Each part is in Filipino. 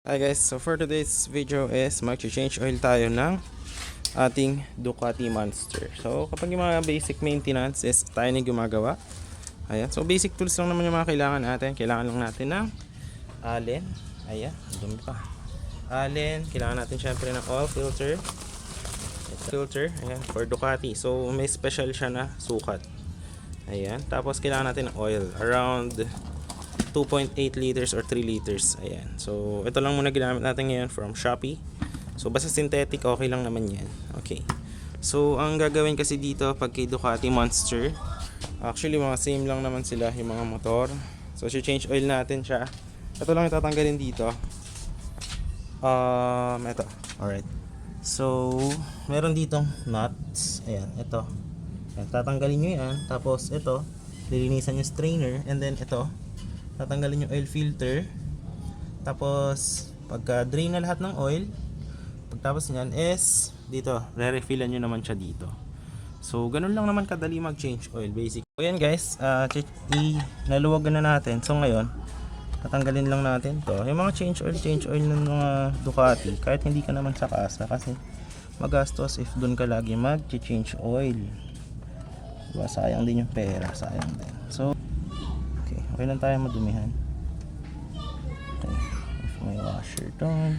Hi guys, so for today's video is mag-change oil tayo ng ating Ducati Monster. So kapag yung mga basic maintenance is tayo na gumagawa. Ayan, so basic tools lang naman yung mga kailangan natin. Kailangan lang natin ng allen. Ayan, dumi pa. Allen, kailangan natin syempre ng oil filter. Ayan, for Ducati. So may special siya na sukat. Ayan, tapos kailangan natin ng oil. Around 2.8 liters or 3 liters. Ayan. So, ito lang muna ginamit natin ngayon from Shopee. So, basta synthetic, okay lang naman yan. Okay. So, ang gagawin kasi dito pag kay Ducati Monster, actually, mga same lang naman sila yung mga motor. So, change oil natin siya. Ito lang itatanggalin dito. Ito. Alright. So, meron ditong nuts. Ayan, ito. Ayan, tatanggalin nyo yan. Tapos, ito, lilinisan yung strainer. And then, ito, tatanggalin yung oil filter. Tapos pagka drain na lahat ng oil, pagtapos nyan is dito, re-refillan nyo naman siya dito. So ganun lang naman kadali mag change oil basic. So yan guys, naluwagan na natin. So ngayon tatanggalin lang natin to yung mga change oil ng mga Ducati, kahit hindi ka naman sa kasa, kasi magastos if dun ka lagi mag change oil, diba? Sayang din yung pera, sayang din. So okay lang tayo madumihan. Okay, if may washer doon.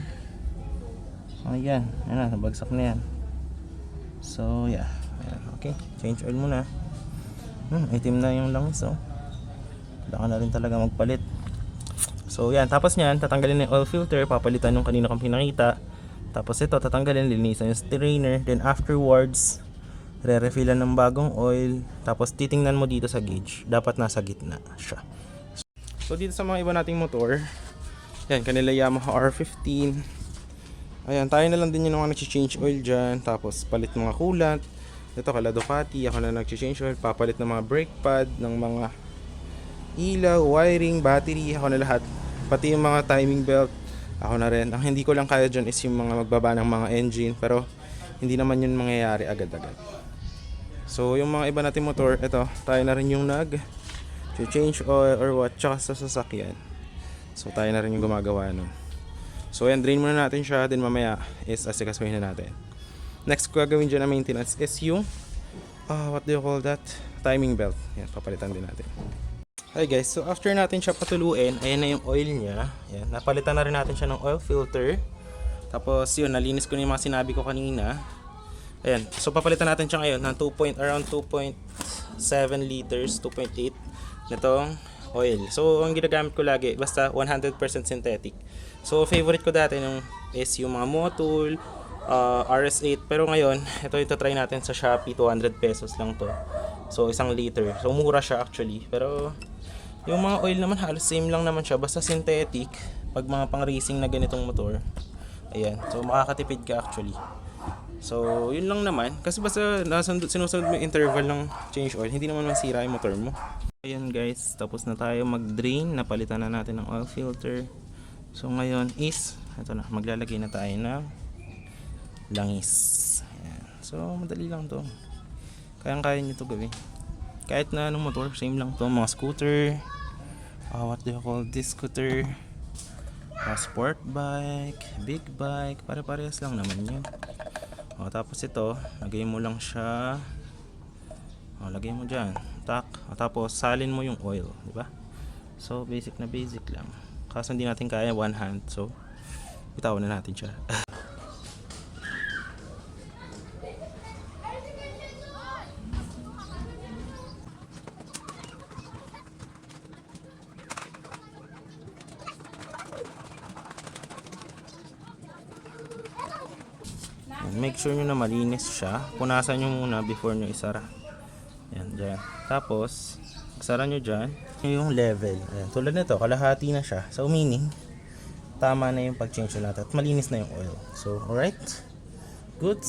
Ayan, ayan na, nabagsak na yan. So yeah, ayan, okay, change oil muna. Itim na yung langis, oh. Kailangan na rin talaga magpalit. So yan, tapos nyan, tatanggalin yung oil filter, papalitan yung kanina kong pinakita. Tapos ito, tatanggalin, linisan yung strainer. Then afterwards, re-refillan ng bagong oil. Tapos titingnan mo dito sa gauge, dapat nasa gitna siya. So dito sa mga iba nating motor, yan, kanila Yamaha R15. Ayan, tayo na lang din yung mga nag-change oil dyan. Tapos palit mga coolant. Ito kala Ducati, ako na nag-change oil. Papalit ng mga brake pad, ng mga ilaw, wiring, battery, ako na lahat. Pati yung mga timing belt, ako na rin. Ang hindi ko lang kaya dyan is yung mga magbaba ng mga engine. Pero hindi naman yun mangyayari agad-agad. So yung mga iba nating motor, ito, tayo na rin yung change oil or what, tsaka sa sasakyan. So tayo na rin yung gumagawa nun. So yan, drain muna natin siya, then mamaya is asikasuhin na natin. Next ko gagawin dyan na maintenance is yung what do you call that, timing belt. Yan, papalitan din natin. Hi guys, so after natin siya patuluin, ayan na yung oil niya. Yan, napalitan na rin natin siya ng oil filter. Tapos yun, nalinis ko na yung mga sinabi ko kanina. Ayan, so papalitan natin siya ngayon ng around 2.7 liters, 2.8 nitong oil. So ang ginagamit ko lagi, basta 100% synthetic. So favorite ko dati is yung mga Motul, RS8. Pero ngayon, ito try natin sa Shopee, 200 pesos lang to. So 1 liter. So mura siya actually. Pero yung mga oil naman halos same lang naman siya, basta synthetic. Pag mga pang racing na ganitong motor, ayan, so makakatipid ka actually. So yun lang naman, kasi basta sinusunod mo yung interval ng change oil, hindi naman masira yung motor mo. Ayan guys, tapos na tayo mag-drain, napalitan na natin ng oil filter. So ngayon is, ito na, maglalagay na tayo ng langis. Ayan. So madali lang to, kayang-kaya nyo to gawin. Kahit na anong motor, same lang to, mga scooter, what do you call this scooter, sport bike, big bike, pare-parehas lang naman yun. Tapos ito, lagay mo lang siya. Lagay mo dyan, tak. Tapos salin mo yung oil, di ba? So basic na basic lang. Kaso hindi natin kaya one hand, so bitawan na natin siya. Make sure nyo na malinis siya. Punasan nyo muna before nyo isara. Yan, dyan. Tapos isara nyo dyan yung level. Ayan, tulad nito, kalahati na siya. So meaning tama na yung pag-change natin at malinis na yung oil. So alright, good.